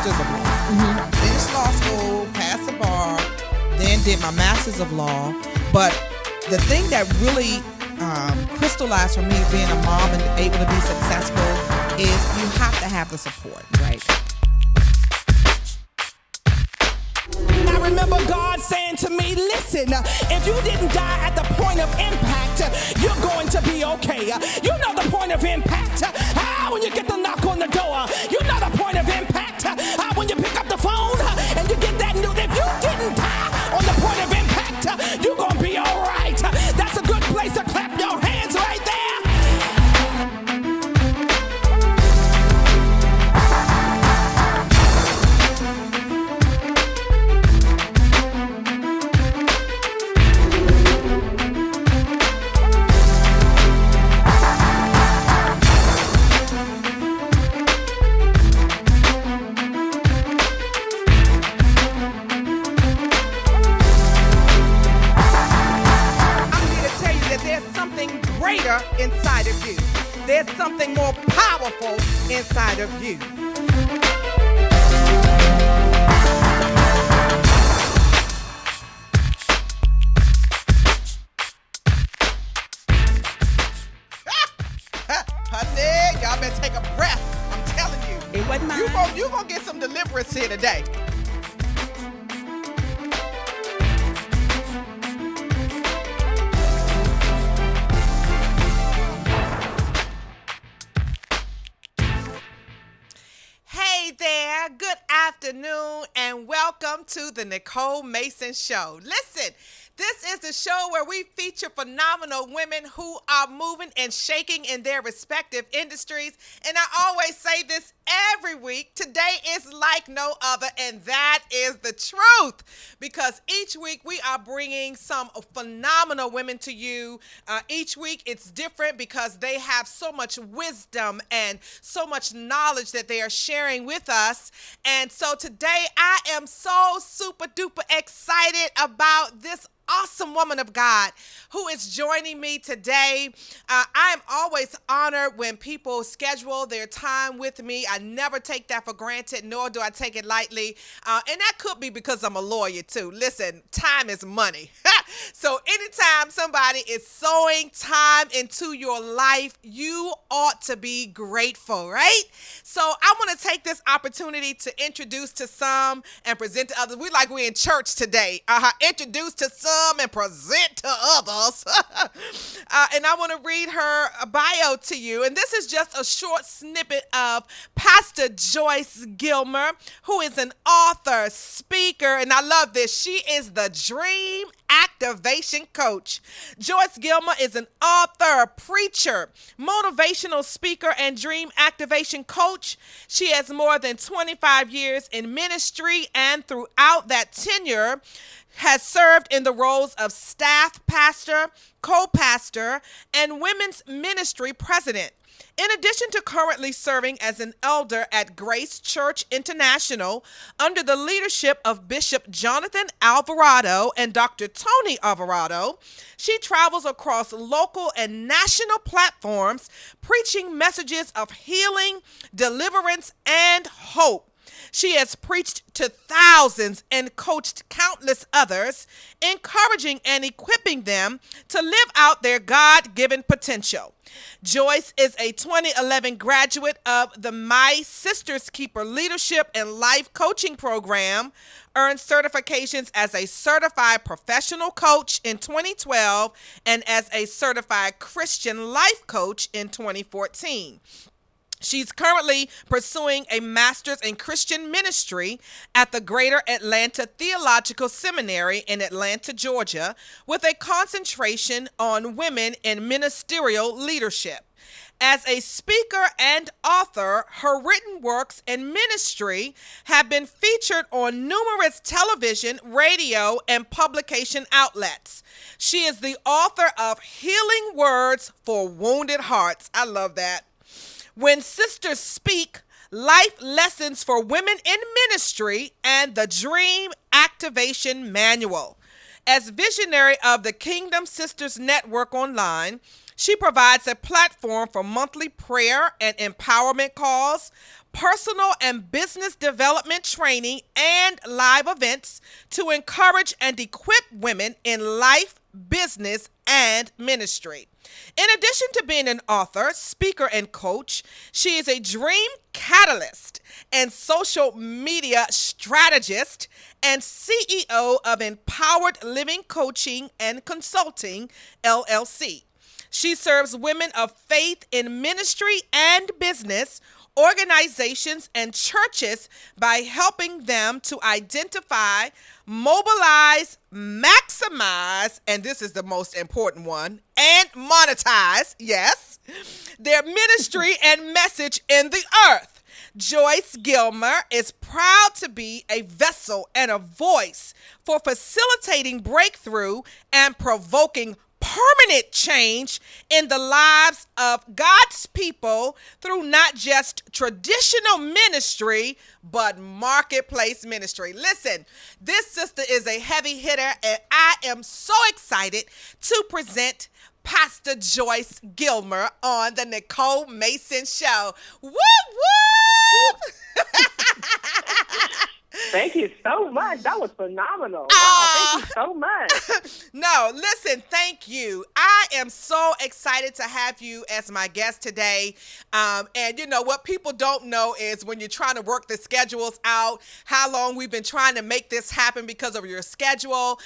Masters of Law. Finished law school, passed the bar, then did my Masters of Law. But the thing that really crystallized for me being a mom and able to be successful is you have to have the support, right? I remember God saying to me, listen, if you didn't die at the point of impact, you're going to be okay. You know the point of impact. When you get the knock on the door, you know the point of impact. When you pick up the phone and you get that news, if you didn't die on the point of impact, you're going to be all right. That's a good place to clap your hands right there. Inside of you. There's something more powerful inside of you. Honey, y'all better take a breath. I'm telling you. It wasn't mine. You gonna get some deliverance here today. Good afternoon and welcome to the Nicole Mason Show. Listen, this is the show where we feature phenomenal women who are moving and shaking in their respective industries. And I always say this every week, today is like no other, and that is the truth. Because each week we are bringing some phenomenal women to you. Each week it's different because they have so much wisdom and so much knowledge that they are sharing with us. And so today I am so super duper excited about this awesome woman of God who is joining me today. I am always honored when people schedule their time with me. I never take that for granted, nor do I take it lightly. And that could be because I'm a lawyer too. Listen, time is money. So anytime somebody is sowing time into your life, you ought to be grateful, right? So I want to take this opportunity to introduce to some and present to others. We're in church today. Introduce to some and present to others. And I want to read her bio to you. And this is just a short snippet of Pastor Joyce Gilmer, who is an author, speaker, and I love this. She is the Dream Activation Coach. Joyce Gilmer is an author, preacher, motivational speaker, and dream activation coach. She has more than 25 years in ministry, and throughout that tenure has served in the roles of staff pastor, co-pastor, and women's ministry president. In addition to currently serving as an elder at Grace Church International under the leadership of Bishop Jonathan Alvarado and Dr. Tony Alvarado, she travels across local and national platforms preaching messages of healing, deliverance, and hope. She has preached to thousands and coached countless others, encouraging and equipping them to live out their God-given potential. Joyce is a 2011 graduate of the My Sister's Keeper Leadership and Life Coaching Program, earned certifications as a certified professional coach in 2012 and as a certified Christian life coach in 2014. She's currently pursuing a master's in Christian ministry at the Greater Atlanta Theological Seminary in Atlanta, Georgia, with a concentration on women in ministerial leadership. As a speaker and author, her written works and ministry have been featured on numerous television, radio, and publication outlets. She is the author of Healing Words for Wounded Hearts. I love that. When Sisters Speak, Life Lessons for Women in Ministry, and the Dream Activation Manual. As visionary of the Kingdom Sisters Network Online, she provides a platform for monthly prayer and empowerment calls, personal and business development training, and live events to encourage and equip women in life, business, and ministry. In addition to being an author, speaker, and coach, she is a dream catalyst and social media strategist and CEO of Empowered Living Coaching and Consulting, LLC. She serves women of faith in ministry and business, organizations, and churches by helping them to identify, mobilize, maximize, and this is the most important one, and monetize, yes, their ministry and message in the earth. Joyce Gilmer is proud to be a vessel and a voice for facilitating breakthrough and provoking permanent change in the lives of God's people through not just traditional ministry, but marketplace ministry. Listen, this sister is a heavy hitter, and I am so excited to present Pastor Joyce Gilmer on the Nicole Mason Show. Whoop, whoop! Thank you so much. That was phenomenal. Wow, thank you so much. No, listen, thank you. I am so excited to have you as my guest today. And you know, what people don't know is when you're trying to work the schedules out, how long we've been trying to make this happen because of your schedule.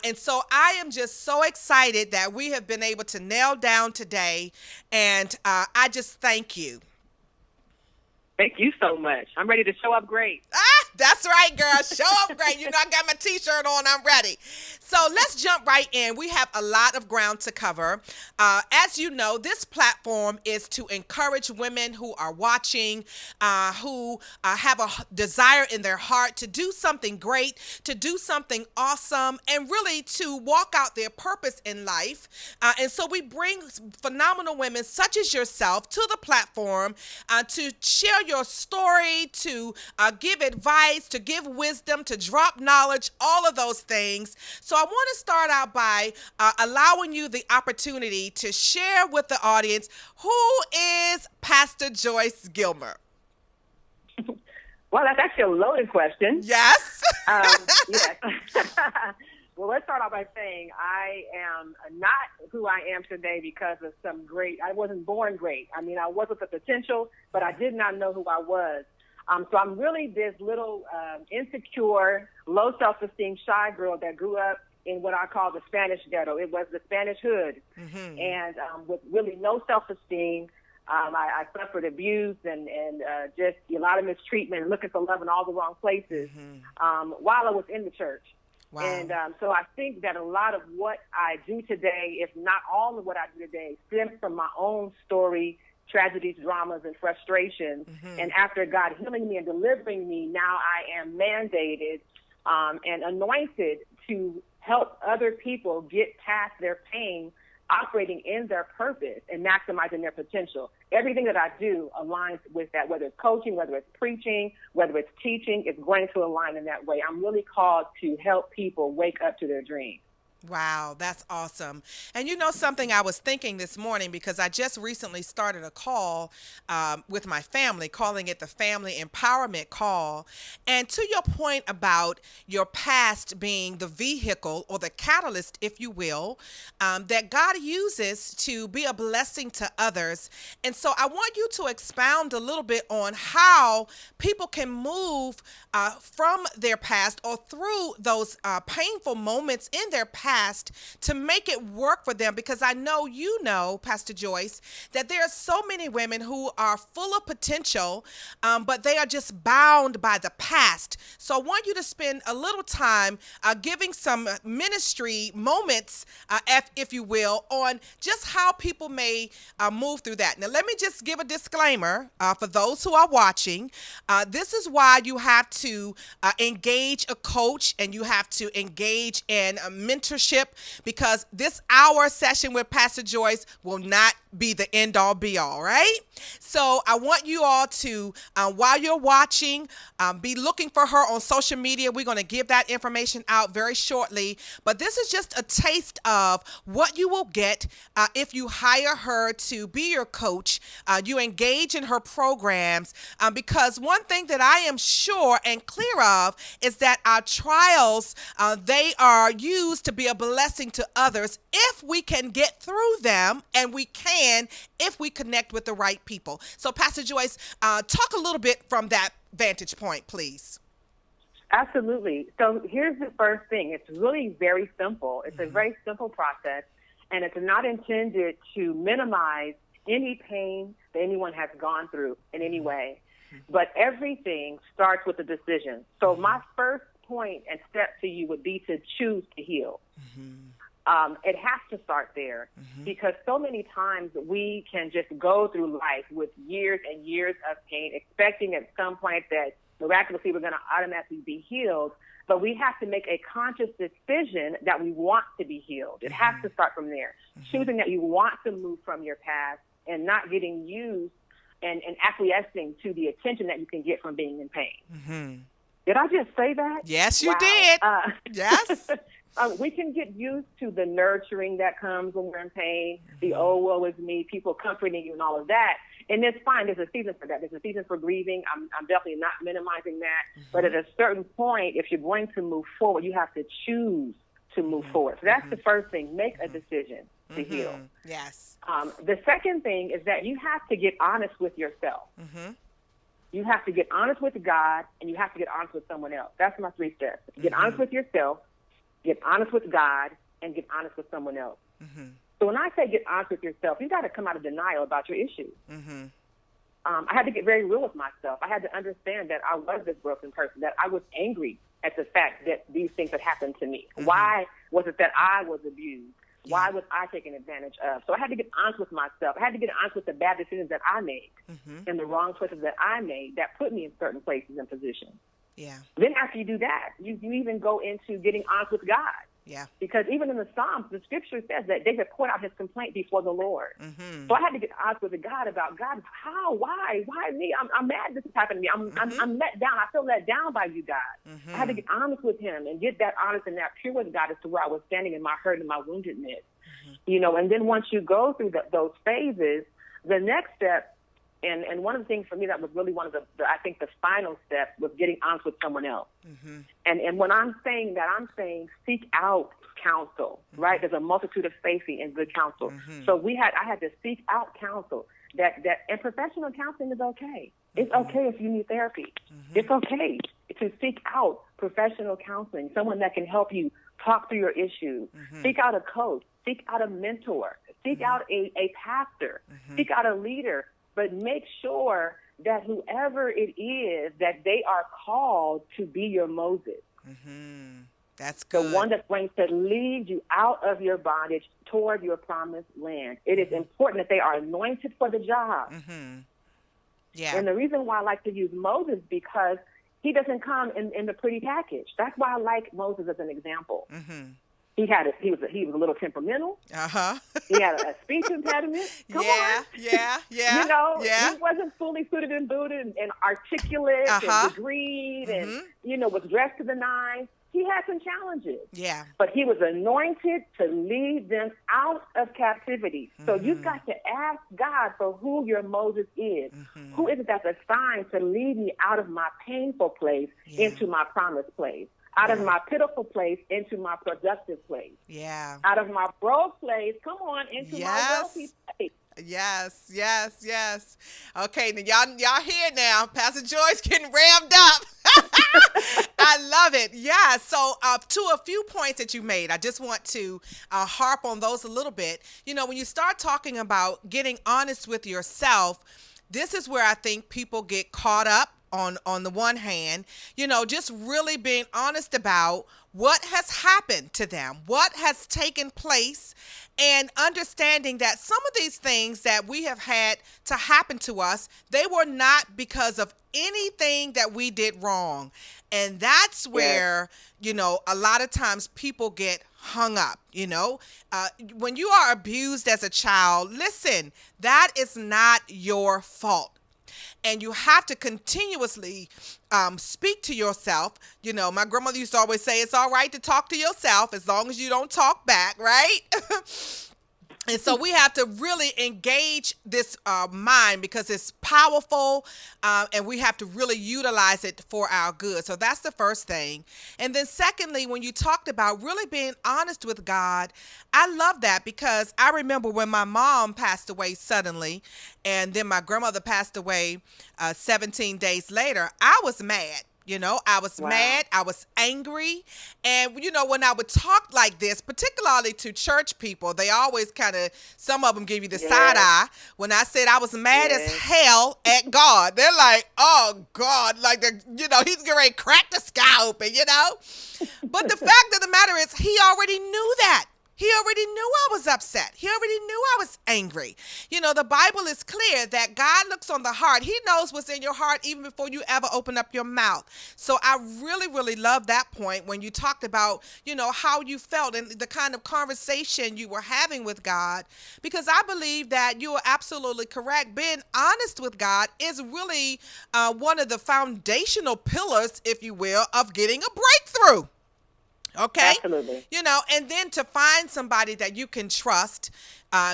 And so I am just so excited that we have been able to nail down today. And I just thank you. Thank you so much. I'm ready to show up great. That's right, girl. Show up great. You know, I got my t-shirt on. I'm ready. So let's jump right in. We have a lot of ground to cover. As you know, this platform is to encourage women who are watching, who have a desire in their heart to do something great, to do something awesome, and really to walk out their purpose in life. And so we bring phenomenal women such as yourself to the platform to share your story, to give advice, to give wisdom, to drop knowledge, all of those things. So I want to start out by allowing you the opportunity to share with the audience, who is Pastor Joyce Gilmer? Well, that's actually a loaded question. Yes. Yes. Well, let's start off by saying I am not who I am today because of I wasn't born great. I mean, I was with the potential, but I did not know who I was. So I'm really this little insecure, low self-esteem, shy girl that grew up in what I call the Spanish ghetto. It was the Spanish hood. Mm-hmm. And with really no self-esteem. I suffered abuse and just a lot of mistreatment, looking for love in all the wrong places while I was in the church. Wow. And so I think that a lot of what I do today, if not all of what I do today, stems from my own story, tragedies, dramas, and frustrations. Mm-hmm. And after God healing me and delivering me, now I am mandated and anointed to help other people get past their pain, operating in their purpose and maximizing their potential. Everything that I do aligns with that, whether it's coaching, whether it's preaching, whether it's teaching, it's going to align in that way. I'm really called to help people wake up to their dreams. Wow, that's awesome. And you know something, I was thinking this morning because I just recently started a call with my family, calling it the Family Empowerment Call. And to your point about your past being the vehicle or the catalyst, if you will, that God uses to be a blessing to others. And so I want you to expound a little bit on how people can move from their past or through those painful moments in their past to make it work for them, because I know you know, Pastor Joyce, that there are so many women who are full of potential, but they are just bound by the past. So I want you to spend a little time giving some ministry moments, if you will, on just how people may move through that. Now, let me just give a disclaimer for those who are watching. This is why you have to engage a coach and you have to engage in a mentorship mentorship, because this hour session with Pastor Joyce will not be the end all be all, right? So I want you all to, while you're watching, be looking for her on social media. We're going to give that information out very shortly. But this is just a taste of what you will get if you hire her to be your coach. You engage in her programs, because one thing that I am sure and clear of is that our trials, they are used to be a blessing to others if we can get through them, and we can if we connect with the right people. So Pastor Joyce, talk a little bit from that vantage point, please. Absolutely. So here's the first thing. It's really very simple. It's a very simple process, and it's not intended to minimize any pain that anyone has gone through in any way. But everything starts with a decision. So my first point and step to you would be to choose to heal. It has to start there, because so many times we can just go through life with years and years of pain, expecting at some point that miraculously we're going to automatically be healed. But we have to make a conscious decision that we want to be healed. It has to start from there, choosing that you want to move from your past and not getting used and acquiescing to the attention that you can get from being in pain. Did I just say that? Yes, you did. Yes. We can get used to the nurturing that comes when we're in pain, the oh, woe is me, people comforting you and all of that. And it's fine. There's a season for that. There's a season for grieving. I'm definitely not minimizing that. But at a certain point, if you're going to move forward, you have to choose to move forward. So that's the first thing. Make a decision to heal. Yes. The second thing is that you have to get honest with yourself. You have to get honest with God, and you have to get honest with someone else. That's my 3 steps. Get honest with yourself, get honest with God, and get honest with someone else. So when I say get honest with yourself, you got to come out of denial about your issues. I had to get very real with myself. I had to understand that I was this broken person, that I was angry at the fact that these things had happened to me. Why was it that I was abused? Why was I taken advantage of? So I had to get honest with myself. I had to get honest with the bad decisions that I made and the wrong choices that I made that put me in certain places and positions. Then after you do that, you even go into getting honest with God. Because even in the Psalms, the scripture says that David poured out his complaint before the Lord. So I had to get honest with God about, God, how, why me? I'm mad this has happened to me. I'm let down. I feel let down by you, God. I had to get honest with him and get that honest and that pure with God as to where I was standing in my hurt and my woundedness. You know, and then once you go through those phases, the next step, and one of the things for me that was really one of the I think the final steps was getting honest with someone else. And when I'm saying that, I'm saying seek out counsel, right? There's a multitude of safety and good counsel. So I had to seek out counsel. And professional counseling is okay. It's okay if you need therapy. It's okay to seek out professional counseling, someone that can help you talk through your issues. Seek out a coach. Seek out a mentor. Seek out a pastor. Seek out a leader. But make sure that whoever it is, that they are called to be your Moses. That's good. The one that's going to lead you out of your bondage toward your promised land. It is important that they are anointed for the job. And the reason why I like to use Moses, because he doesn't come in the pretty package. That's why I like Moses as an example. He was a little temperamental. He had a speech impediment. Come on. You know, he wasn't fully suited and booted and articulate and degreed and, you know, was dressed to the nines. He had some challenges. But he was anointed to lead them out of captivity. So you've got to ask God for who your Moses is. Who is it that's assigned to lead me out of my painful place into my promised place? Out of my pitiful place into my productive place. Out of my broke place, come on, into my wealthy place. Yes. Okay, now y'all hear now. Pastor Joyce getting rammed up. I love it. Yeah. So to a few points that you made, I just want to harp on those a little bit. You know, when you start talking about getting honest with yourself, this is where I think people get caught up on the one hand, just really being honest about what has happened to them, what has taken place, and understanding that some of these things that we have had to happen to us, they were not because of anything that we did wrong. And that's where, a lot of times people get hung up, when you are abused as a child, listen, that is not your fault. And you have to continuously speak to yourself. My grandmother used to always say, it's all right to talk to yourself as long as you don't talk back, right? And so we have to really engage this mind because it's powerful, and we have to really utilize it for our good. So that's the first thing. And then secondly, when you talked about really being honest with God, I love that because I remember when my mom passed away suddenly, and then my grandmother passed away 17 days later, I was mad. I was mad. I was angry. And, when I would talk like this, particularly to church people, they always some of them give you the side eye. When I said I was mad as hell at God, they're like, oh, God, like, he's getting ready to crack the sky open, But the fact of the matter is he already knew that. He already knew I was upset. He already knew I was angry. The Bible is clear that God looks on the heart. He knows what's in your heart even before you ever open up your mouth. So I really, really love that point when you talked about, how you felt and the kind of conversation you were having with God, because I believe that you are absolutely correct. Being honest with God is really one of the foundational pillars, if you will, of getting a breakthrough. Okay. Absolutely. And then to find somebody that you can trust,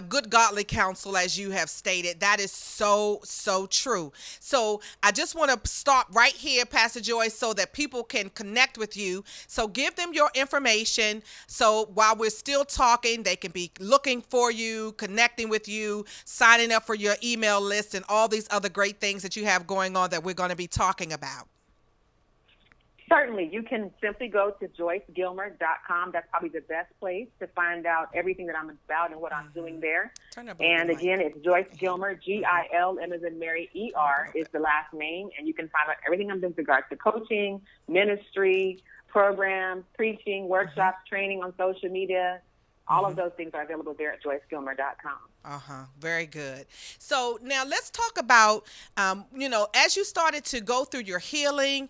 good godly counsel, as you have stated, that is so, so true. So I just want to stop right here, Pastor Joyce, so that people can connect with you. So give them your information. So while we're still talking, they can be looking for you, connecting with you, signing up for your email list, and all these other great things that you have going on that we're going to be talking about. Certainly. You can simply go to joycegilmer.com. That's probably the best place to find out everything that I'm about and what I'm doing there. And again, it's Joyce Gilmer, Gilm as in Mary, ER is the last name. And you can find out everything I'm doing with regards to coaching, ministry, programs, preaching, workshops, training on social media. All of those things are available there at joycegilmer.com. Very good. So now let's talk about, as you started to go through your healing,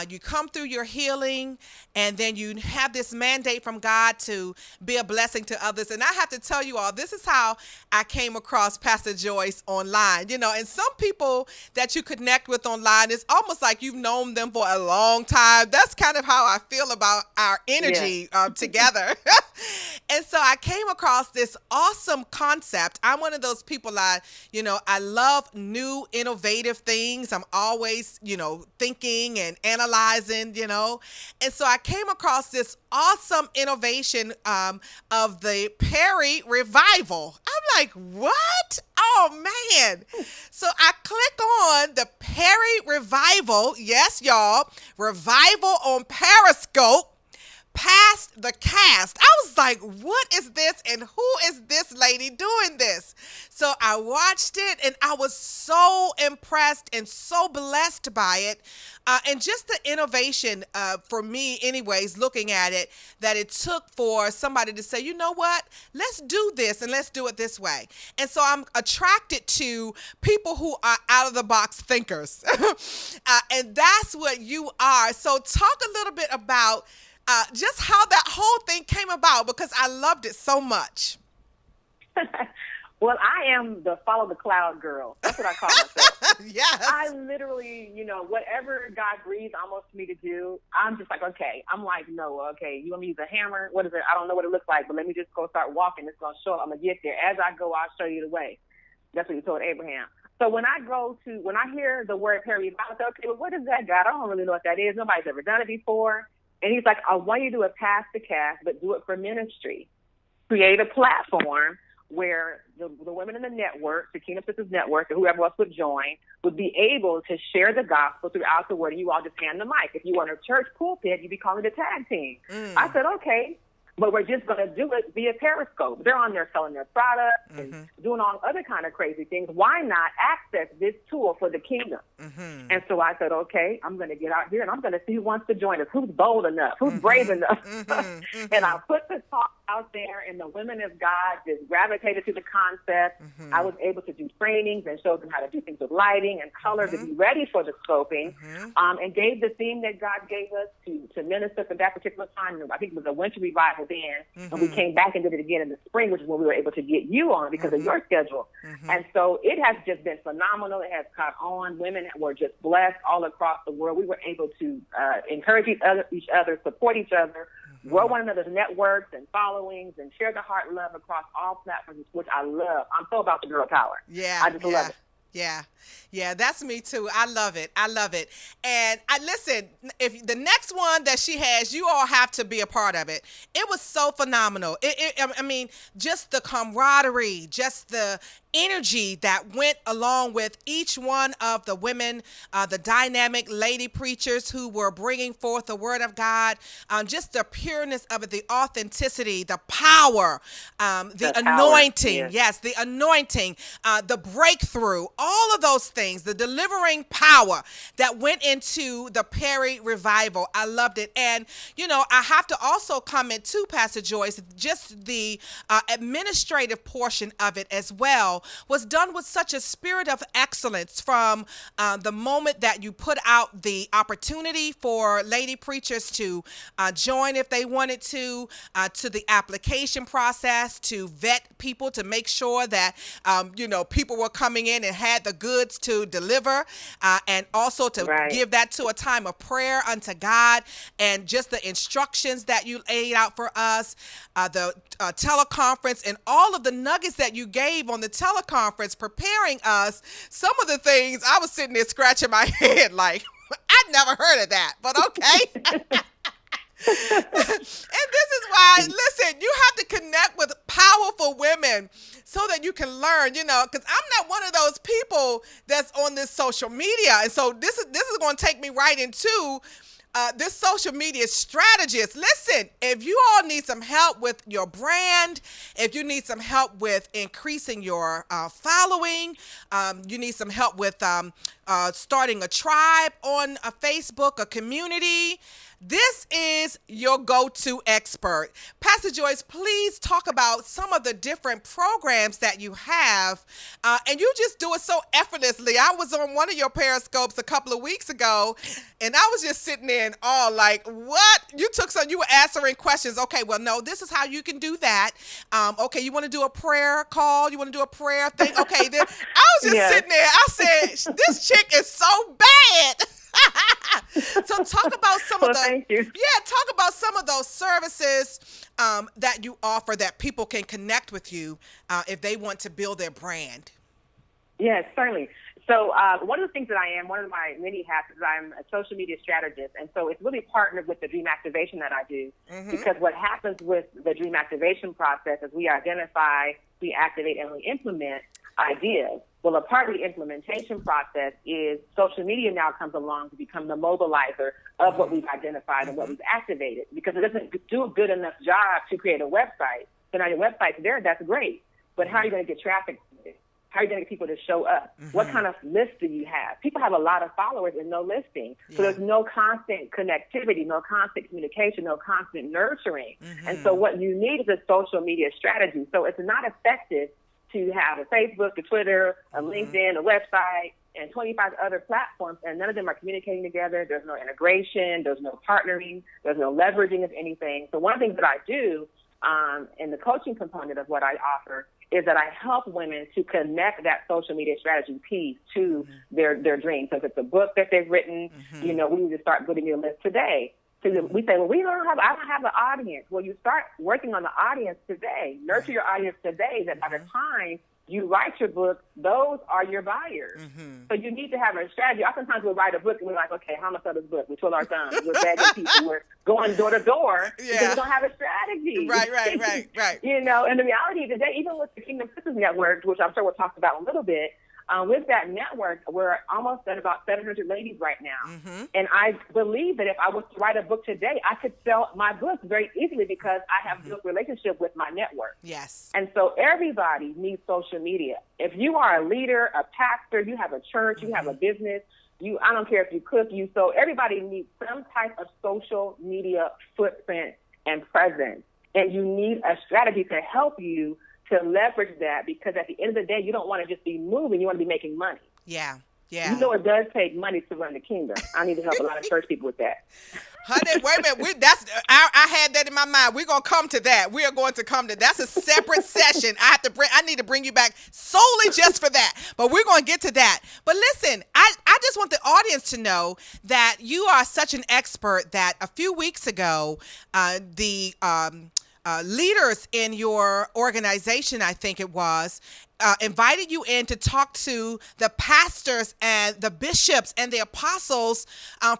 you come through your healing, and then you have this mandate from God to be a blessing to others. And I have to tell you all, this is how I came across Pastor Joyce online, and some people that you connect with online, it's almost like you've known them for a long time. That's kind of how I feel about our energy together. And so I came across this awesome concept. I'm one of those people, I love new, innovative things. I'm always, thinking and analyzing, And so I came across this awesome innovation of the Perry Revival. I'm like, what? Oh, man. So I click on the Perry Revival. Yes, y'all. Revival on Periscope. Past the cast. I was like, what is this and who is this lady doing this? So I watched it and I was so impressed and so blessed by it. And just the innovation for me anyways, looking at it, that it took for somebody to say, you know what, let's do this and let's do it this way. And so I'm attracted to people who are out of the box thinkers. And that's what you are. So talk a little bit about just how that whole thing came about, because I loved it so much. Well, I am the follow the cloud girl. That's what I call myself. Yes. I literally, whatever God breathes almost to me to do, I'm just like, okay. I'm like, no, okay, you want me to use a hammer? What is it? I don't know what it looks like, but let me just go start walking. It's going to show up. I'm going to get there. As I go, I'll show you the way. That's what he told Abraham. So when I hear the word Perry, I say, okay, well, what is that, God? I don't really know what that is. Nobody's ever done it before. And he's like, I want you to do a pass the cast, but do it for ministry. Create a platform where the women in the network, the Kingdom Sisters Network, or whoever else would join, would be able to share the gospel throughout the world. And you all just hand the mic. If you want a church pulpit, you'd be calling it a tag team. I said, okay. but we're just going to do it via Periscope. They're on there selling their products and doing all other kind of crazy things. Why not access this tool for the kingdom? And so I said, okay, I'm going to get out here and I'm going to see who wants to join us, who's bold enough, who's brave enough. And I put the talk out there, and the women of God just gravitated to the concept. I was able to do trainings and show them how to do things with lighting and color to be ready for the scoping, and gave the theme that God gave us to minister for that particular time. I think it was a winter revival then, and we came back and did it again in the spring, which is when we were able to get you on because of your schedule. And so it has just been phenomenal. It has caught on. Women were just blessed all across the world. We were able to encourage each other, support each other, grow one another's networks and followings, and share the heart and love across all platforms, which I love. I'm so about the girl power. I just love it. Yeah, that's me too. I love it. And listen, if the next one that she has, you all have to be a part of it. It was so phenomenal. I mean, just the camaraderie, just the energy that went along with each one of the women, the dynamic lady preachers who were bringing forth the word of God, just the pureness of it, the authenticity, the power, the anointing. Yes, the anointing, the breakthrough, all of those things, the delivering power that went into the Perry revival. I loved it. And, I have to also comment too, Pastor Joyce, just the administrative portion of it as well was done with such a spirit of excellence from the moment that you put out the opportunity for lady preachers to join if they wanted to the application process, to vet people to make sure that, people were coming in and had the goods to deliver, and also to give that to a time of prayer unto God, and just the instructions that you laid out for us, the teleconference, and all of the nuggets that you gave on the teleconference, preparing us. Some of the things I was sitting there scratching my head like, I'd never heard of that, but okay. And this is why, listen, you have to connect with powerful women so that you can learn, because I'm not one of those people that's on this social media. And so this is going to take me right into this social media strategist. Listen, if you all need some help with your brand, if you need some help with increasing your following, you need some help with starting a tribe on a Facebook, a community, this is your go-to expert. Pastor Joyce, please talk about some of the different programs that you have, and you just do it so effortlessly. I was on one of your Periscopes a couple of weeks ago, and I was just sitting there in awe, like, what? You were answering questions. Okay, well, no, this is how you can do that. Okay, you want to do a prayer call? You want to do a prayer thing? Okay, then I was just sitting there. I said, this chick is so bad. So talk about some of the thank you. Talk about some of those services that you offer that people can connect with you if they want to build their brand. Yes, certainly. So one of the things that I am, one of my many hats is I'm a social media strategist. And so it's really partnered with the dream activation that I do, because what happens with the dream activation process is we identify, we activate, and we implement ideas. Well, a part of the implementation process is social media now comes along to become the mobilizer of what we've identified and what we've activated, because it doesn't do a good enough job to create a website. So now your website's there, that's great. But how are you going to get traffic to it? How are you going to get people to show up? What kind of list do you have? People have a lot of followers and no listing. So there's no constant connectivity, no constant communication, no constant nurturing. And so what you need is a social media strategy. So it's not effective to have a Facebook, a Twitter, a LinkedIn, a website, and 25 other platforms, and none of them are communicating together. There's no integration. There's no partnering. There's no leveraging of anything. So one of the things that I do in the coaching component of what I offer is that I help women to connect that social media strategy piece to their dreams. So if it's a book that they've written, we need to start putting your list today. So we say, well, I don't have an audience. Well, you start working on the audience today. Nurture your audience today, that by the time you write your book, those are your buyers. So you need to have a strategy. Oftentimes we'll write a book and we're like, okay, how am I sell this book? We twirl our thumbs. We're begging people. We're going door to door because we don't have a strategy. Right. And the reality today, even with the Kingdom Sisters Network, which I'm sure we'll talk about in a little bit, with that network, we're almost at about 700 ladies right now. And I believe that if I was to write a book today, I could sell my book very easily because I have built relationship with my network. Yes. And so everybody needs social media. If you are a leader, a pastor, you have a church, you have a business, I don't care if you cook, so everybody needs some type of social media footprint and presence. And you need a strategy to help you to leverage that, because at the end of the day, you don't want to just be moving. You want to be making money. Yeah. Yeah. You know, it does take money to run the kingdom. I need to help a lot of church people with that. Honey, wait a minute. I had that in my mind. We're gonna come to that. We are going to come to that's a separate session. I need to bring you back solely just for that. But we're gonna get to that. But listen, I just want the audience to know that you are such an expert that a few weeks ago, the leaders in your organization, I think it was, invited you in to talk to the pastors and the bishops and the apostles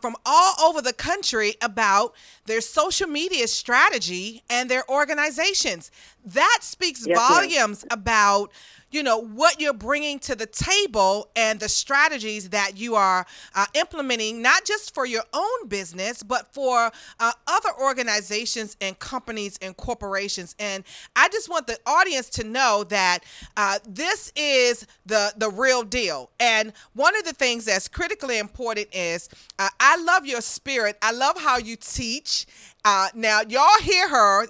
from all over the country about their social media strategy and their organizations. That speaks volumes about, what you're bringing to the table and the strategies that you are implementing, not just for your own business, but for other organizations and companies and corporations. And I just want the audience to know that this is the real deal. And one of the things that's critically important is I love your spirit. I love how you teach. Now, y'all hear her,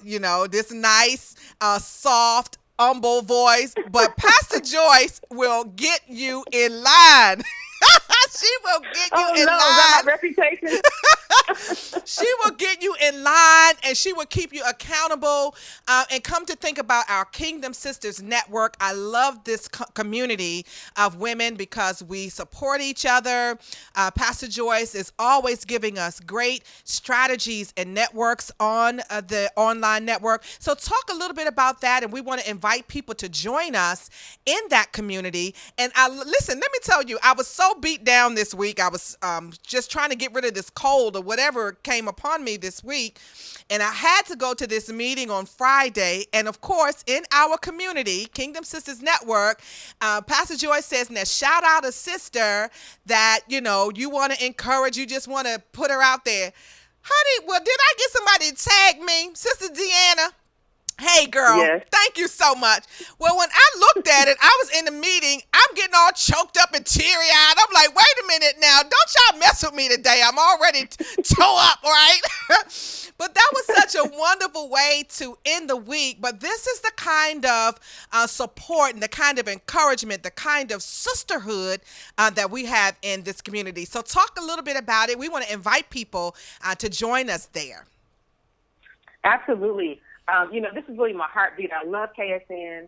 this nice, soft, humble voice, but Pastor Joyce will get you in line. She will get you in line. Is that my reputation? She will get you in line, and she will keep you accountable. And come to think about our Kingdom Sisters Network, I love this community of women because we support each other. Pastor Joyce is always giving us great strategies and networks on the online network. So talk a little bit about that, and we want to invite people to join us in that community. And listen, let me tell you, I was so beat down this week. I was just trying to get rid of this cold or whatever came upon me this week. And I had to go to this meeting on Friday. And of course, in our community, Kingdom Sisters Network, Pastor Joyce says, now shout out a sister that, you want to encourage, you just want to put her out there. Honey, well, did I get somebody to tag me? Sister Deanna? Hey, girl, yes. Thank you so much. Well, when I looked at it, I was in the meeting. I'm getting all choked up and teary-eyed. I'm like, wait a minute now. Don't y'all mess with me today. I'm already toe up, right? But that was such a wonderful way to end the week. But this is the kind of support and the kind of encouragement, the kind of sisterhood that we have in this community. So talk a little bit about it. We want to invite people to join us there. Absolutely. This is really my heartbeat. I love KSN.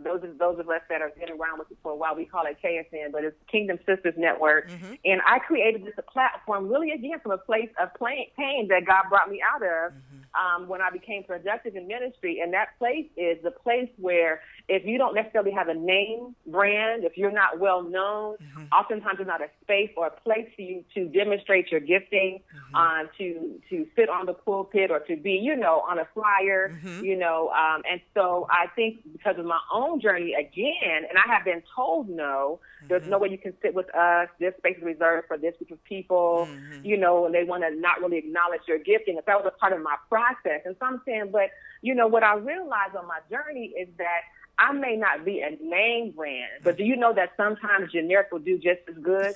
Those of us that have been around with it for a while, we call it KSN, but it's Kingdom Sisters Network. And I created this platform really, again, from a place of pain that God brought me out of when I became productive in ministry. And that place is the place where if you don't necessarily have a name brand, if you're not well known, oftentimes there's not a space or a place for you to demonstrate your gifting, to sit on the pulpit or to be, on a flyer, and so I think because of my own journey again, and I have been told no, there's no way you can sit with us. This space is reserved for this group of people, and they want to not really acknowledge your gifting. If that was a part of my process. And so I'm saying, but, what I realized on my journey is that I may not be a name brand, but do you know that sometimes generic will do just as good?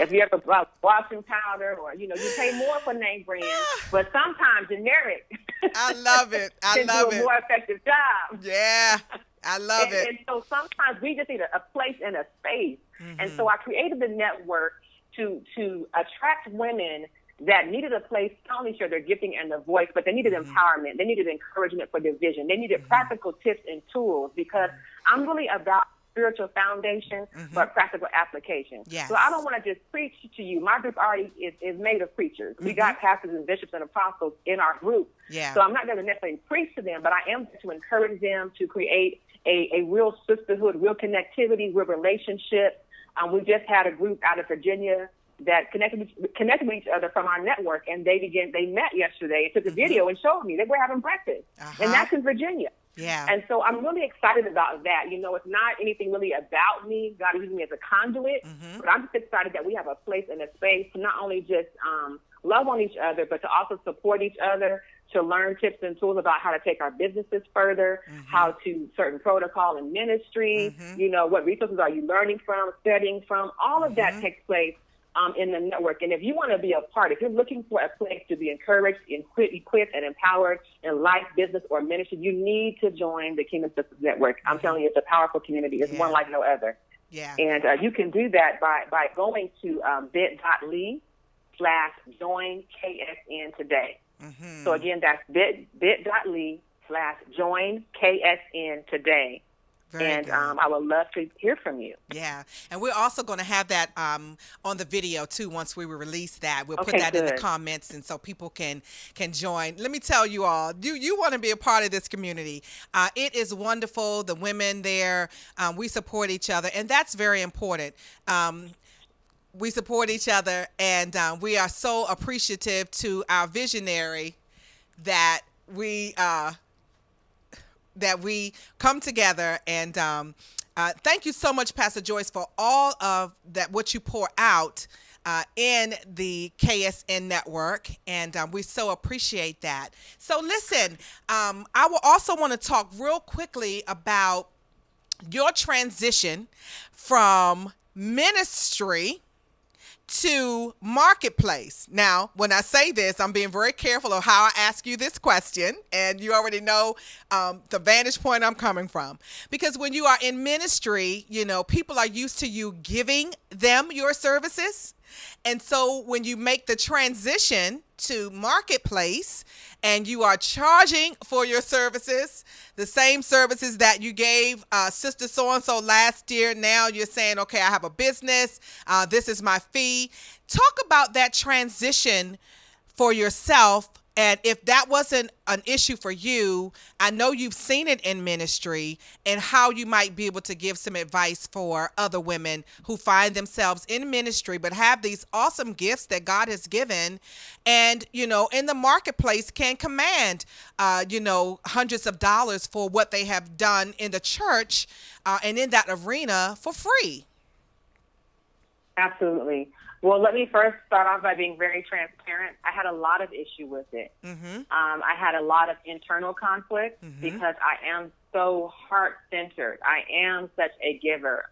If you ever bought washing powder or, you pay more for name brand, but sometimes generic. I love it. I love do it. A more effective job. Yeah, I love it. And so sometimes we just need a place and a space. And so I created the network to attract women that needed a place to not only share their gifting and their voice, but they needed empowerment. They needed encouragement for their vision. They needed practical tips and tools, because I'm really about spiritual foundation, but practical application. Yes. So I don't want to just preach to you. My group already is made of preachers. We got pastors and bishops and apostles in our group. Yeah. So I'm not going to necessarily preach to them, but I am to encourage them to create a real sisterhood, real connectivity, real relationship. We just had a group out of Virginia that connected with each other from our network, and they met yesterday and took a video and showed me they were having breakfast, and that's in Virginia. Yeah. And so I'm really excited about that. You know, it's not anything really about me. God is using me as a conduit, but I'm just excited that we have a place and a space to not only just love on each other, but to also support each other, to learn tips and tools about how to take our businesses further, how to certain protocol in ministry, you know, what resources are you learning from, studying from. All of that takes place in the network. And if you want to be a part, if you're looking for a place to be encouraged, equipped, and empowered in life, business, or ministry, you need to join the Kingdom Sisters Network. I'm telling you, it's a powerful community. It's one like no other. Yeah. And you can do that by going to bit.ly/join KSN today. So again, that's bit.ly/join KSN today. Very good. I would love to hear from you. Yeah. And we're also going to have that on the video, too, once we release that. We'll put that in the comments, and so people can join. Let me tell you all, you want to be a part of this community. It is wonderful. The women there, we support each other, and that's very important. We support each other, and we are so appreciative to our visionary that we come together. And thank you so much, Pastor Joyce, for all of that, what you pour out in the KSN network, and we so appreciate that. So listen, I will also want to talk real quickly about your transition from ministry to marketplace. Now, when I say this, I'm being very careful of how I ask you this question, and you already know the vantage point I'm coming from. Because when you are in ministry, you know, people are used to you giving them your services. And so when you make the transition to marketplace and you are charging for your services, the same services that you gave Sister So-and-so last year, now you're saying, okay, I have a business. This is my fee. Talk about that transition for yourself. And if that wasn't an issue for you, I know you've seen it in ministry, and how you might be able to give some advice for other women who find themselves in ministry but have these awesome gifts that God has given, and, you know, in the marketplace can command, hundreds of dollars for what they have done in the church and in that arena for free. Absolutely. Well, let me first start off by being very transparent. I had a lot of issue with it. I had a lot of internal conflict because I am so heart-centered. I am such a giver.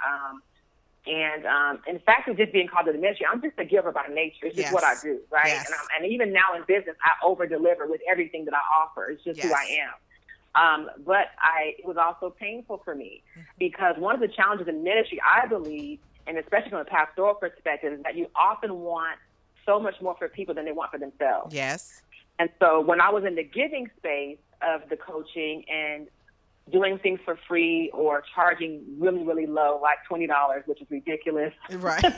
In fact, of just being called to the ministry, I'm just a giver by nature. It's just what I do, right? Yes. And even now in business, I over-deliver with everything that I offer. It's just who I am. But it was also painful for me because one of the challenges in ministry, I believe, and especially from a pastoral perspective, is that you often want so much more for people than they want for themselves. Yes. And so when I was in the giving space of the coaching and doing things for free or charging really, really low, like $20, which is ridiculous. Right. And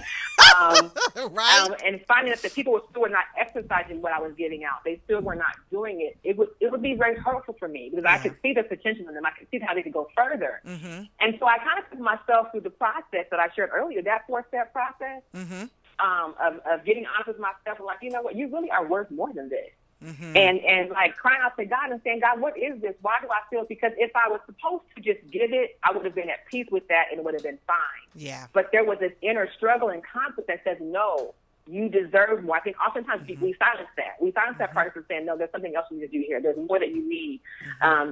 finding that the people were still not exercising what I was giving out. They still were not doing it. It would be very hurtful for me because I could see the potential in them. I could see how they could go further. And so I kind of took myself through the process that I shared earlier, that 4-step process of getting honest with myself and like, you know what, you really are worth more than this. And like crying out to God and saying, God, what is this? Why do I feel? Because if I was supposed to just give it, I would have been at peace with that and it would have been fine. Yeah. But there was this inner struggle and conflict that says, no, you deserve more. I think oftentimes we silence that. We silence that part of saying, no, there's something else you need to do here. There's more that you need.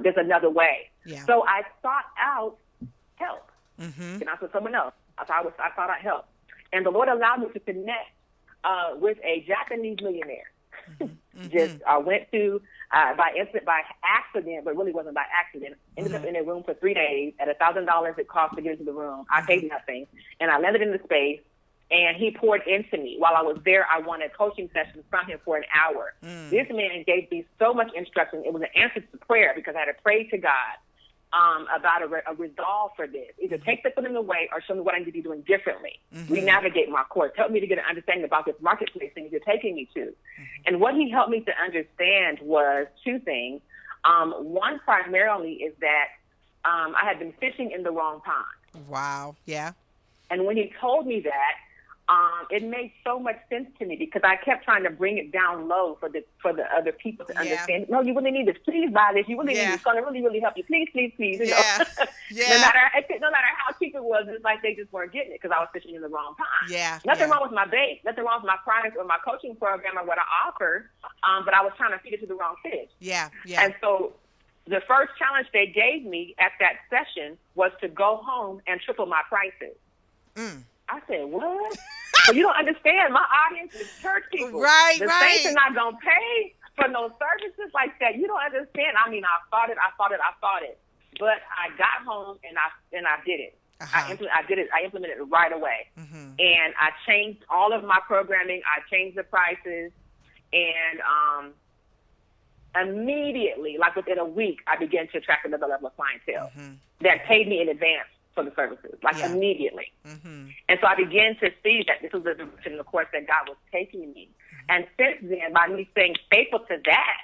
There's another way. Yeah. So I sought out help. And I said someone else. I sought out help. And the Lord allowed me to connect with a Japanese millionaire. I went to by accident, but really wasn't by accident. Ended up in a room for 3 days at $1,000 it cost to get into the room. I paid nothing, and I landed in the space. And he poured into me. While I was there, I wanted coaching sessions from him for an hour. This man gave me so much instruction. It was an answer to prayer because I had to pray to God about a resolve for this. Either take the foot away or show me what I need to be doing differently. Renavigate my course. Help me to get an understanding about this marketplace thing you're taking me to. And what he helped me to understand was two things. One primarily is that I had been fishing in the wrong pond. Wow. Yeah. And when he told me that, it made so much sense to me because I kept trying to bring it down low for the other people to understand. No, you really need this. Please buy this. You really need this. It's going to really, really help you. Please, please, please. You know? No matter how cheap it was, it's like they just weren't getting it because I was fishing in the wrong time. Nothing wrong with my bait. Nothing wrong with my product or my coaching program or what I offer. But I was trying to feed it to the wrong fish. And so the first challenge they gave me at that session was to go home and triple my prices. I said, what? So you don't understand. My audience is church people. The saints are not going to pay for no services like that. You don't understand. I mean, I fought it. But I got home and I did it. I did it. I implemented it right away. And I changed all of my programming. I changed the prices. And immediately, like within a week, I began to attract another level of clientele that paid me in advance for the services, immediately. And so I began to see that this was the direction, of course, that God was taking me. And since then, by me staying faithful to that,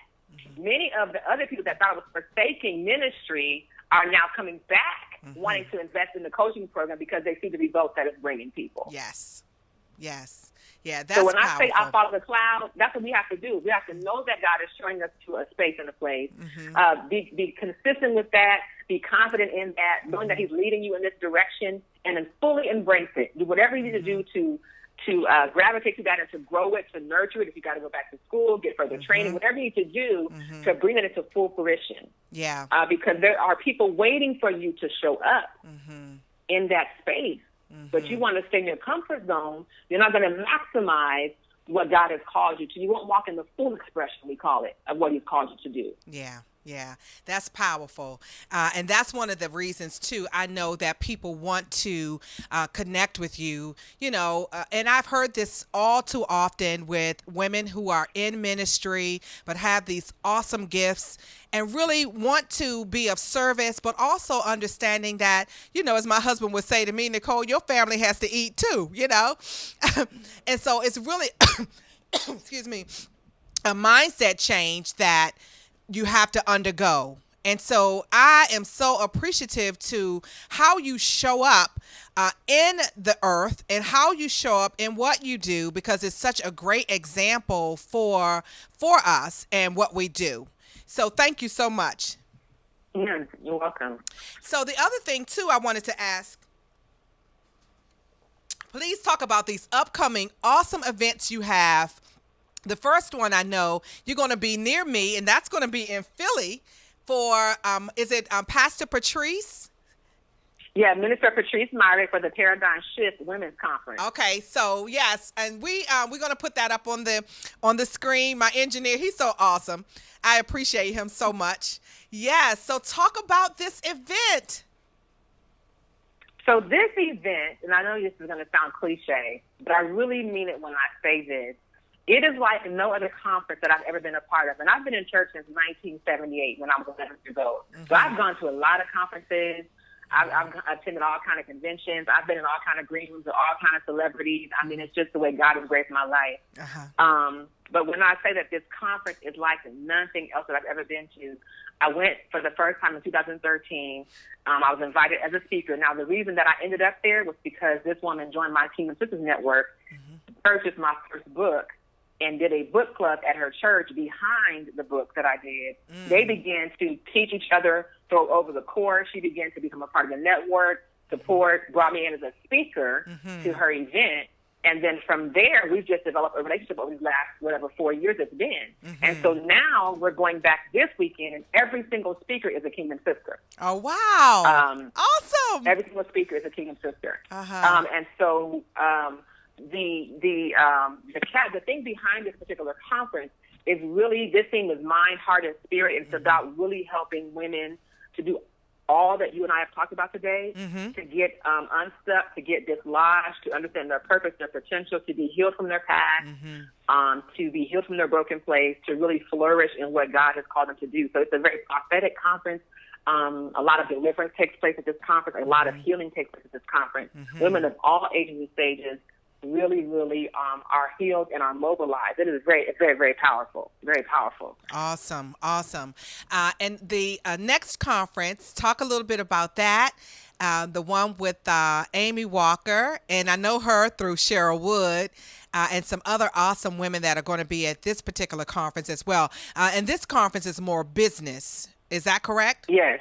many of the other people that thought I was forsaking ministry are now coming back, wanting to invest in the coaching program because they see the results that it's bringing people. Yeah, that's so when powerful. I say I follow the cloud, that's what we have to do. We have to know that God is showing us to a space and a place. Be consistent with that. Be confident in that, knowing that He's leading you in this direction, and then fully embrace it. Do whatever you need to do to gravitate to that and to grow it, to nurture it. If you got to go back to school, get further training, whatever you need to do to bring it into full fruition. Because there are people waiting for you to show up in that space. But you want to stay in your comfort zone. You're not going to maximize what God has called you to. You won't walk in the full expression, we call it, of what He's called you to do. Yeah, that's powerful. And that's one of the reasons, too, I know that people want to connect with you, and I've heard this all too often with women who are in ministry but have these awesome gifts and really want to be of service, but also understanding that, as my husband would say to me, Nicole, your family has to eat, too, And so it's really, excuse me, a mindset change that you have to undergo. And so I am so appreciative to how you show up in the earth and how you show up in what you do, because it's such a great example for us and what we do. So thank you so much. You're welcome. So the other thing, too, I wanted to ask, please talk about these upcoming awesome events you have. The first one, I know you're going to be near me, and that's going to be in Philly for, is it Pastor Patrice? Yeah, Minister Patrice Myrick for the Paradigm Shift Women's Conference. Okay, so yes, and we're going to put that up on the screen. My engineer, he's so awesome. I appreciate him so much. Yes, so talk about this event. So this event, and I know this is going to sound cliche, but I really mean it when I say this. It is like no other conference that I've ever been a part of. And I've been in church since 1978 when I was 11 years old. So I've gone to a lot of conferences. I've attended all kind of conventions. I've been in all kind of green rooms with all kind of celebrities. I mean, it's just the way God has graced my life. But when I say that this conference is like nothing else that I've ever been to, I went for the first time in 2013. I was invited as a speaker. Now, the reason that I ended up there was because this woman joined my Kingdom Sisters Network, purchased my first book, and did a book club at her church behind the book that I did. They began to teach each other, throw over the course. She began to become a part of the network, support, brought me in as a speaker to her event. And then from there, we've just developed a relationship over these last, 4 years it's been. And so now we're going back this weekend, and every single speaker is a Kingdom Sister. Oh, wow. Awesome. Every single speaker is a Kingdom Sister. And so the thing behind this particular conference is really, this theme is mind, heart, and spirit. It's about really helping women to do all that you and I have talked about today, to get unstuck, to get dislodged, to understand their purpose, their potential, to be healed from their past, to be healed from their broken place, to really flourish in what God has called them to do. So it's a very prophetic conference. A lot of deliverance takes place at this conference. A lot of healing takes place at this conference. Women of all ages and stages really are healed and are mobilized. It's very, very powerful. Very powerful. Awesome. And the next conference, talk a little bit about that. the one with Amy Walker, and I know her through Cheryl Wood. And some other awesome women that are going to be at this particular conference as well. And this conference is more business. Is that correct? Yes,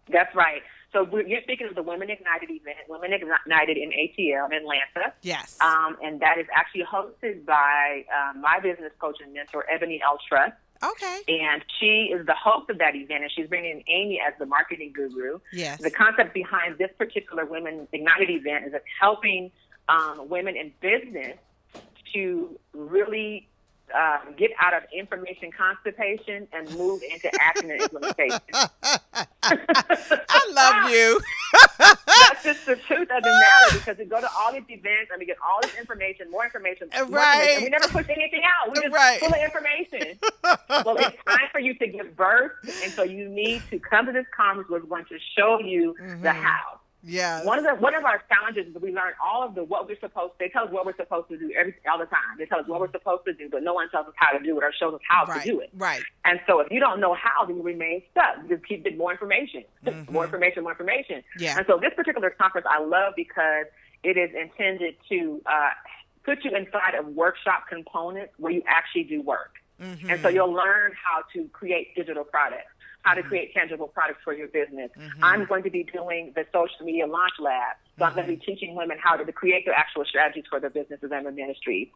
that's right. So you're speaking of the Women Ignited event, Women Ignited in ATL in Atlanta. Yes. And that is actually hosted by my business coach and mentor, Ebony L. Trust. Okay. And she is the host of that event, and she's bringing in Amy as the marketing guru. Yes. The concept behind this particular Women Ignited event is it's helping women in business to really get out of information constipation and move into action and implementation. I love you. That's just the truth of the matter, because we go to all these events and we get all this information, more information, Right. and we never push anything out. We just Right. full of information. Well, it's time for you to give birth, and so you need to come to this conference. We're going to show you the how. Yeah. One of our challenges is we learn all of what we're supposed to. They tell us what we're supposed to do all the time. They tell us what we're supposed to do, but no one tells us how to do it or shows us how to do it. Right. And so if you don't know how, then you remain stuck. You just keep getting more information, more information, more information. Yeah. And so this particular conference I love because it is intended to put you inside of workshop components where you actually do work. And so you'll learn how to create digital products, how to create tangible products for your business. I'm going to be doing the social media launch lab. So I'm going to be teaching women how to create their actual strategies for their businesses and their ministries.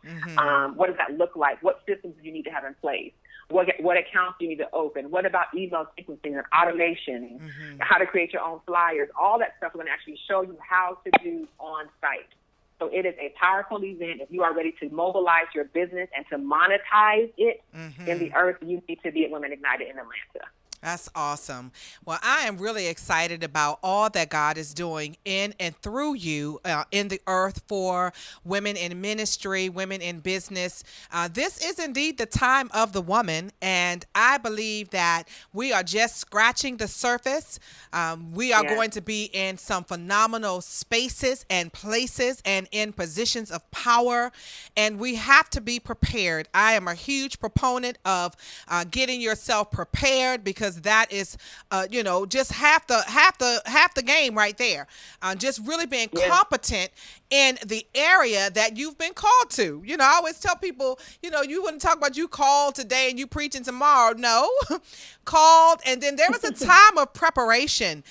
What does that look like? What systems do you need to have in place? What accounts do you need to open? What about email sequencing and automation? How to create your own flyers? All that stuff we're going to actually show you how to do on site. So it is a powerful event. If you are ready to mobilize your business and to monetize it in the earth, you need to be at Women Ignited in Atlanta. That's awesome. Well, I am really excited about all that God is doing in and through you in the earth for women in ministry, women in business. This is indeed the time of the woman, and I believe that we are just scratching the surface. We are going to be in some phenomenal spaces and places and in positions of power, and we have to be prepared. I am a huge proponent of getting yourself prepared, because that is, just half the game right there. Just really being competent in the area that you've been called to. I always tell people, you wouldn't talk about you called today and you preaching tomorrow. No, called, and then there was a time of preparation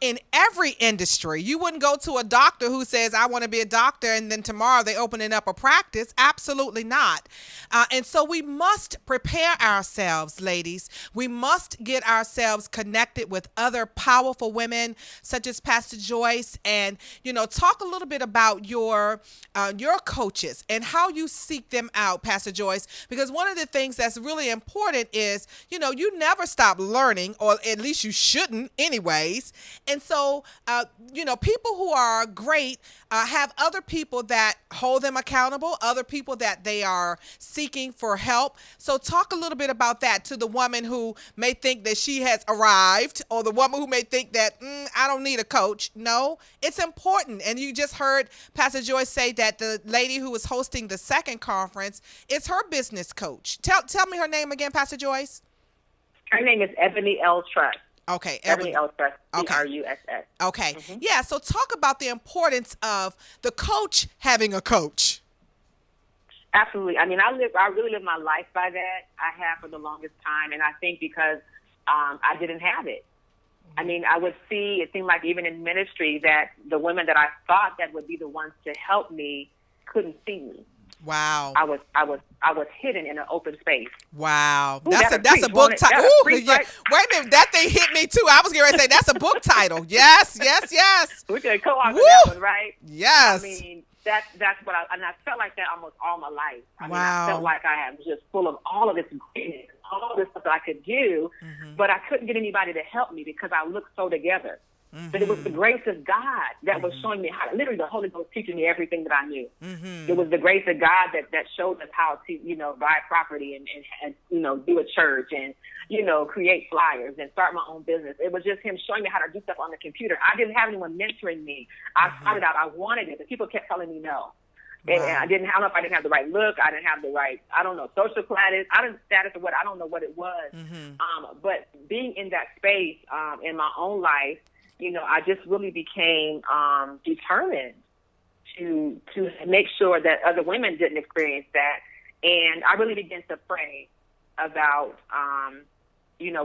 in every industry. You wouldn't go to a doctor who says, I want to be a doctor, and then tomorrow they opening up a practice. Absolutely not. And so we must prepare ourselves, ladies. We must get ourselves connected with other powerful women such as Pastor Joyce, and talk a little bit about your coaches and how you seek them out, Pastor Joyce, because one of the things that's really important is you never stop learning, or at least you shouldn't anyways. And so people who are great have other people that hold them accountable, other people that they are seeking for help. So talk a little bit about that to the woman who may think that she has arrived, or the woman who may think that I don't need a coach. No, it's important. And you just heard Pastor Joyce say that the lady who was hosting the second conference is her business coach. Tell me her name again, Pastor Joyce. Her name is Ebony L. Trust. Okay. Ebony L. Trust. Okay. Truss. Okay. Yeah. So talk about the importance of the coach having a coach. Absolutely. I mean, I really live my life by that. I have for the longest time, and I think because I didn't have it. I mean, I would see, it seemed like even in ministry, that the women that I thought that would be the ones to help me couldn't see me. Wow. I was hidden in an open space. Wow. Ooh, that's a book title. Ooh, Wait right? a minute, that thing hit me too. I was going to say that's a book title. Yes. We could co-author that one, right? Yes. I mean, that's what I felt like that almost all my life. I mean, Wow. I felt like I was just full of all of this greatness, all of this stuff that I could do, but I couldn't get anybody to help me because I looked so together. But it was the grace of God that was showing me how, literally the Holy Ghost teaching me everything that I knew. It was the grace of God that showed us how to, buy property and do a church and, create flyers and start my own business. It was just him showing me how to do stuff on the computer. I didn't have anyone mentoring me. I started out, I wanted it, but people kept telling me no. And I don't know if I didn't have the right look. I didn't have the right, social status. I don't know what it was. But being in that space in my own life, I just really became determined to make sure that other women didn't experience that. And I really began to pray about,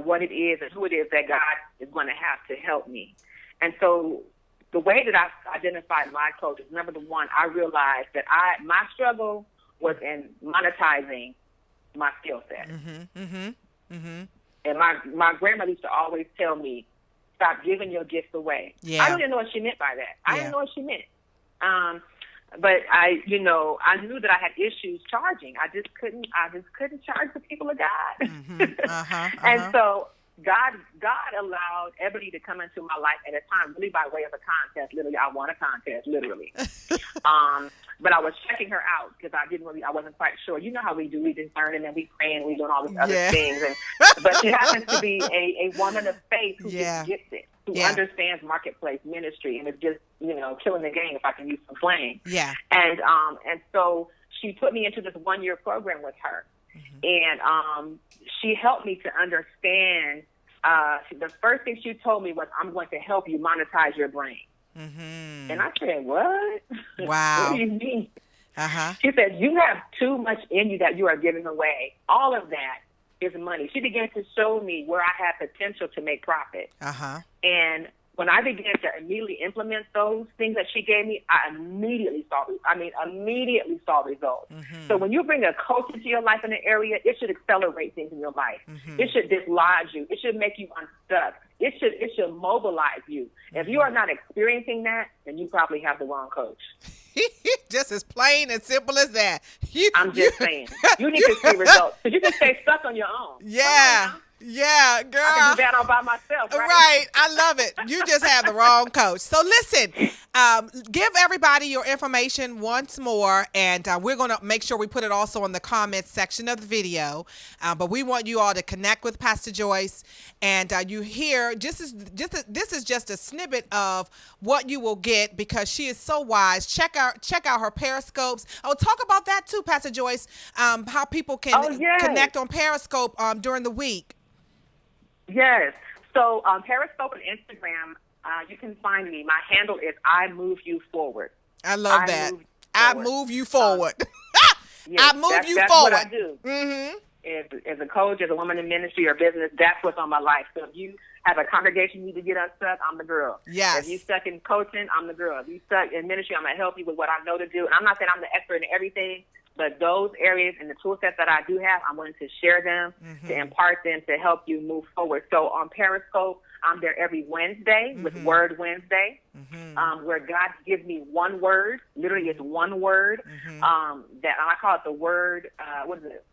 what it is and who it is that God is going to have to help me. And so the way that I identified my coach is, number one, I realized that my struggle was in monetizing my skill set. And my grandmother used to always tell me, stop giving your gifts away. Yeah. I didn't know what she meant by that. I didn't know what she meant. But I knew that I had issues charging. I just couldn't charge the people of God. And so God allowed Ebony to come into my life at a time, really by way of a contest. Literally, I won a contest, literally. But I was checking her out because I wasn't quite sure. You know how we do. We discern and then we pray and we doing all these other things. But she happens to be a woman of faith who just gets it, who understands marketplace ministry and is just, killing the game, if I can use some slang. Yeah. And so she put me into this 1-year program with her. And she helped me to understand. The first thing she told me was, I'm going to help you monetize your brain. And I said, what? Wow. What do you mean? She said, you have too much in you that you are giving away. All of that is money. She began to show me where I had potential to make profit. And when I began to immediately implement those things that she gave me, I immediately saw results. So when you bring a coach into your life in an area, it should accelerate things in your life. It should dislodge you. It should make you unstuck. It should mobilize you. If you are not experiencing that, then you probably have the wrong coach. Just as plain and simple as that. I'm just saying. You need to see results. Because you can stay stuck on your own. Yeah. Yeah, girl. I can do that all by myself, right? Right. I love it. You just have the wrong coach. So listen, give everybody your information once more, and we're going to make sure we put it also in the comments section of the video. But we want you all to connect with Pastor Joyce, and you hear this is just a snippet of what you will get because she is so wise. Check out her Periscopes. Oh, talk about that too, Pastor Joyce. How people can connect on Periscope during the week. Yes. So on Periscope and Instagram, you can find me. My handle is I Move You Forward. I love that. I move you forward. Yes, I move you that's forward. What I do. As a coach, as a woman in ministry or business, that's what's on my life. So if you have a congregation you need to get unstuck, I'm the girl. Yes. If you stuck in coaching, I'm the girl. If you stuck in ministry, I'm going to help you with what I know to do. And I'm not saying I'm the expert in everything, but those areas and the tool sets that I do have, I'm willing to share them, to impart them, to help you move forward. So on Periscope, I'm there every Wednesday with Word Wednesday, where God gives me one word. Literally, it's one word that I call it the word. What is it?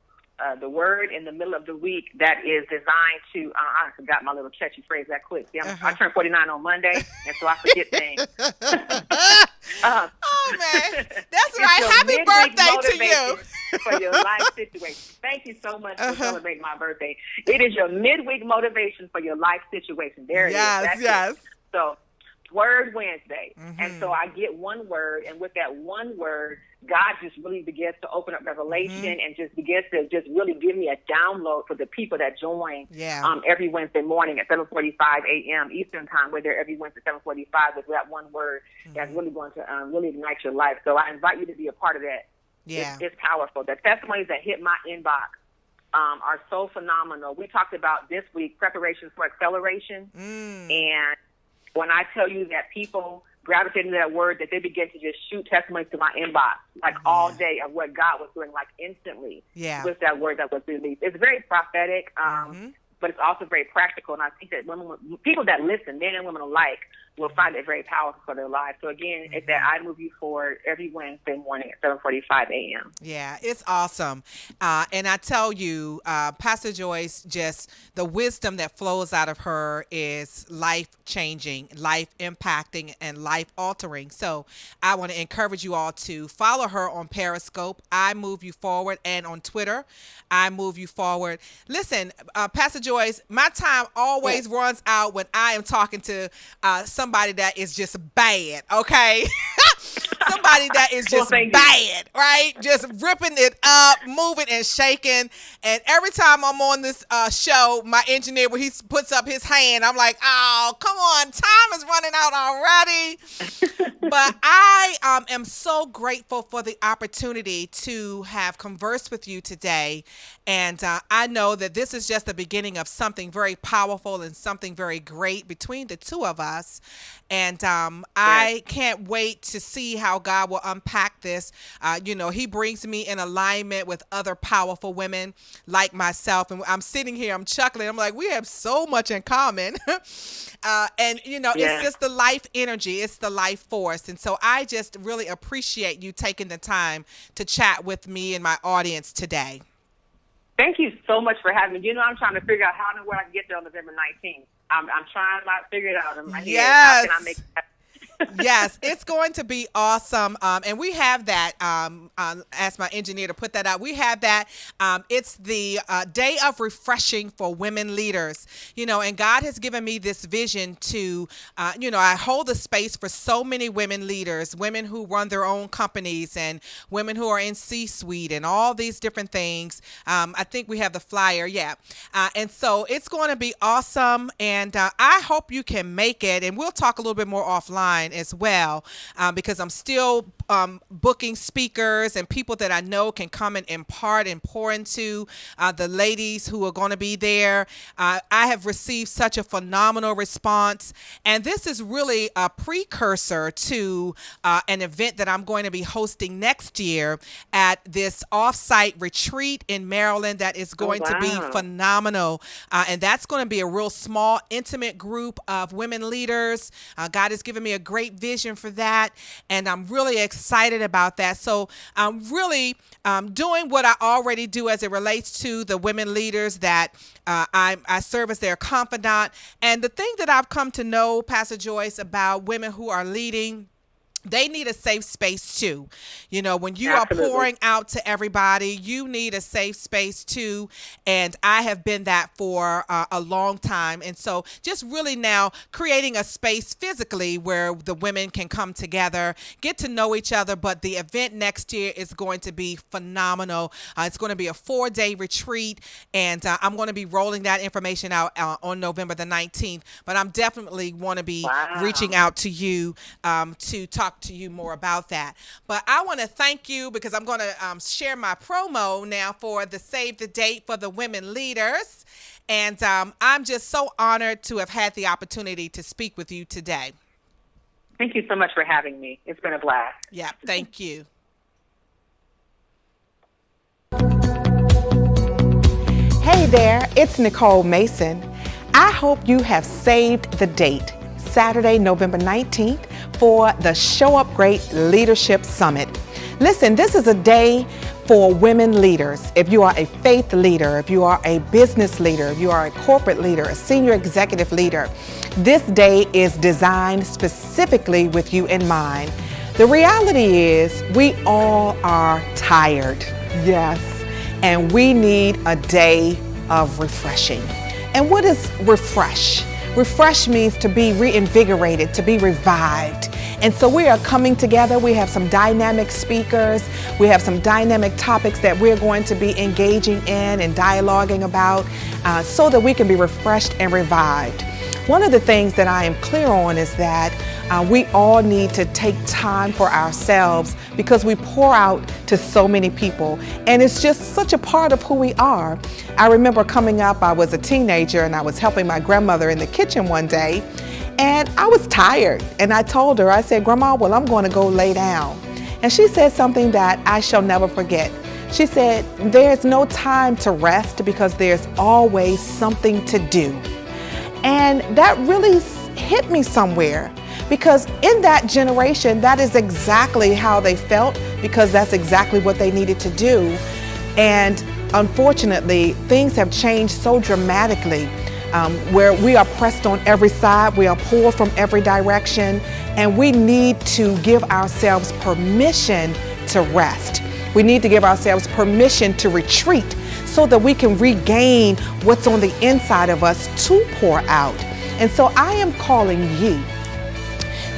The word in the middle of the week that is designed to, I forgot my little catchy phrase that quick. See, I turned 49 on Monday, and so I forget things. Oh, man. That's right. Happy birthday to you. For your life situation. Thank you so much for celebrating my birthday. It is your midweek motivation for your life situation. There it is. That's it. So, Word Wednesday. And so I get one word, and with that one word, God just really begins to open up revelation and just begins to just really give me a download for the people that join every Wednesday morning at 7:45 a.m. Eastern Time. We're there every Wednesday at 7:45 with that one word that's really going to really ignite your life. So I invite you to be a part of that. Yeah. It's powerful. The testimonies that hit my inbox are so phenomenal. We talked about this week preparation for acceleration. And when I tell you that people gravitated to that word, that they begin to just shoot testimonies to my inbox, like all day of what God was doing, like instantly with that word that was released. It's very prophetic, but it's also very practical. And I think that people that listen, men and women alike, will find it very powerful for their lives. So again, it's that I Move You Forward every Wednesday morning at 7:45 a.m. Yeah, it's awesome. And I tell you, Pastor Joyce, just the wisdom that flows out of her is life-changing, life-impacting, and life-altering. So I want to encourage you all to follow her on Periscope, I Move You Forward, and on Twitter, I Move You Forward. Listen, Pastor Joyce, my time always runs out when I am talking to somebody that is just bad, okay? somebody that is just bad, right? Just ripping it up, moving and shaking. And every time I'm on this show, my engineer, when he puts up his hand, I'm like, oh, come on, time is running out already. But I am so grateful for the opportunity to have conversed with you today. And I know that this is just the beginning of something very powerful and something very great between the two of us. And I can't wait to see how God will unpack this. He brings me in alignment with other powerful women like myself. And I'm sitting here, I'm chuckling. I'm like, we have so much in common. It's just the life energy. It's the life force. And so I just really appreciate you taking the time to chat with me and my audience today. Thank you so much for having me. I'm trying to figure out how and where I can get there on November 19th. I'm trying to figure it out in my head. How can I make that? Yes, it's going to be awesome. And we have that, ask my engineer to put that out. We have that. It's the Day of Refreshing for Women Leaders. And God has given me this vision to, I hold a space for so many women leaders, women who run their own companies and women who are in C-suite and all these different things. I think we have the flyer. Yeah. And so it's going to be awesome. And I hope you can make it. And we'll talk a little bit more offline as well, because I'm still booking speakers and people that I know can come and impart and pour into the ladies who are going to be there. I have received such a phenomenal response, and this is really a precursor to an event that I'm going to be hosting next year at this off-site retreat in Maryland that is going to be phenomenal, and that's going to be a real small, intimate group of women leaders. God has given me a great vision for that, and I'm really excited about that. So I'm really doing what I already do as it relates to the women leaders that I serve as their confidant. And the thing that I've come to know, Pastor Joyce, about women who are leading, they need a safe space too. When you are pouring out to everybody, you need a safe space too. And I have been that for a long time. And so just really now creating a space physically where the women can come together, get to know each other. But the event next year is going to be phenomenal. It's going to be a 4-day retreat. And I'm going to be rolling that information out on November the 19th. But I'm definitely want to be reaching out to you to talk to you more about that. But I want to thank you because I'm going to share my promo now for the Save the Date for the Women Leaders. And I'm just so honored to have had the opportunity to speak with you today. Thank you so much for having me. It's been a blast. Yeah, thank you. Hey there, it's Nicole Mason. I hope you have saved the date, Saturday, November 19th, for the Show Up Great Leadership Summit. Listen, this is a day for women leaders. If you are a faith leader, if you are a business leader, if you are a corporate leader, a senior executive leader, this day is designed specifically with you in mind. The reality is we all are tired, yes, and we need a day of refreshing. And what is refresh? Refresh means to be reinvigorated, to be revived. And so we are coming together. We have some dynamic speakers. We have some dynamic topics that we're going to be engaging in and dialoguing about so that we can be refreshed and revived. One of the things that I am clear on is that we all need to take time for ourselves because we pour out to so many people. And it's just such a part of who we are. I remember coming up, I was a teenager and I was helping my grandmother in the kitchen one day and I was tired. And I told her, I said, Grandma, well, I'm going to go lay down. And she said something that I shall never forget. She said, there's no time to rest because there's always something to do. And that really hit me somewhere because in that generation, that is exactly how they felt because that's exactly what they needed to do. And unfortunately, things have changed so dramatically where we are pressed on every side, we are pulled from every direction, and we need to give ourselves permission to rest. We need to give ourselves permission to retreat so that we can regain what's on the inside of us to pour out. And so I am calling you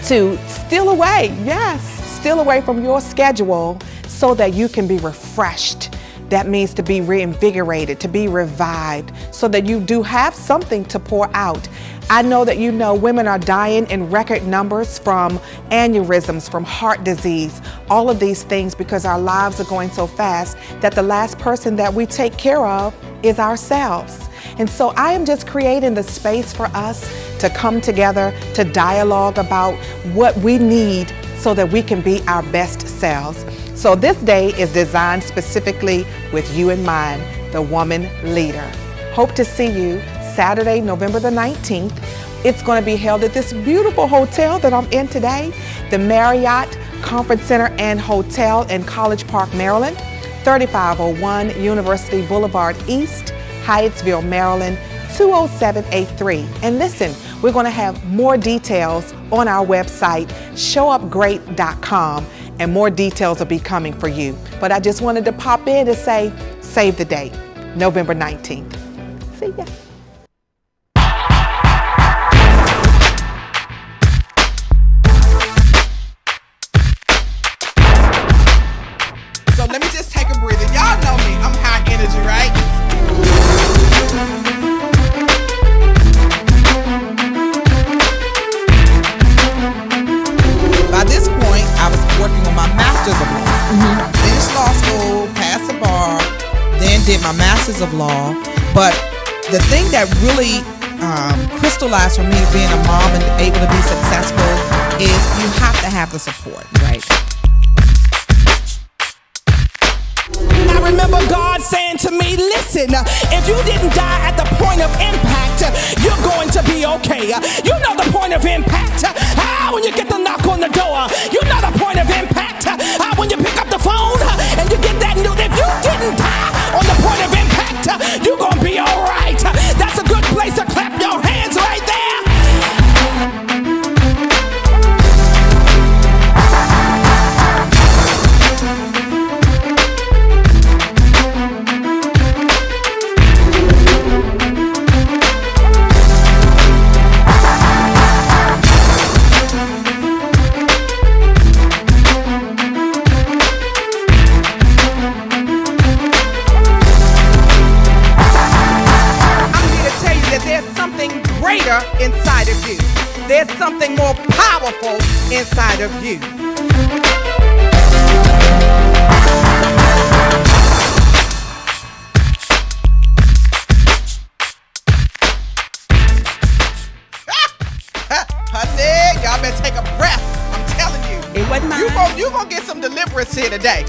to steal away, yes, steal away from your schedule so that you can be refreshed. That means to be reinvigorated, to be revived, so that you do have something to pour out. I know that you know women are dying in record numbers from aneurysms, from heart disease, all of these things, because our lives are going so fast that the last person that we take care of is ourselves. And so I am just creating the space for us to come together, to dialogue about what we need so that we can be our best selves. So this day is designed specifically with you in mind, the woman leader. Hope to see you Saturday, November the 19th. It's going to be held at this beautiful hotel that I'm in today, the Marriott Conference Center and Hotel in College Park, Maryland, 3501 University Boulevard East, Hyattsville, Maryland, 20783. And listen, we're going to have more details on our website, showupgreat.com, and more details will be coming for you. But I just wanted to pop in to say, save the date, November 19th. See ya. So let me just take a breather. Y'all know me, I'm high energy, right? By this point, I was working on my master's of law. Finished law school, passed the bar, then did my master's of law. But the thing that really crystallized for me being a mom and able to be successful is you have to have the support, right? I remember God saying to me, listen, if you didn't die at the point of impact, you're going to be okay. You know the point of impact. When you get the knock on the door, you know the point of impact. When you pick up the phone and you get that news, if you didn't die on the point of impact, you're going to be all right. That's a good place to clap your hands right there. Inside of you. There's something more powerful inside of you. Honey, y'all better take a breath. I'm telling you. It wasn't mine. You gonna get some deliverance here today.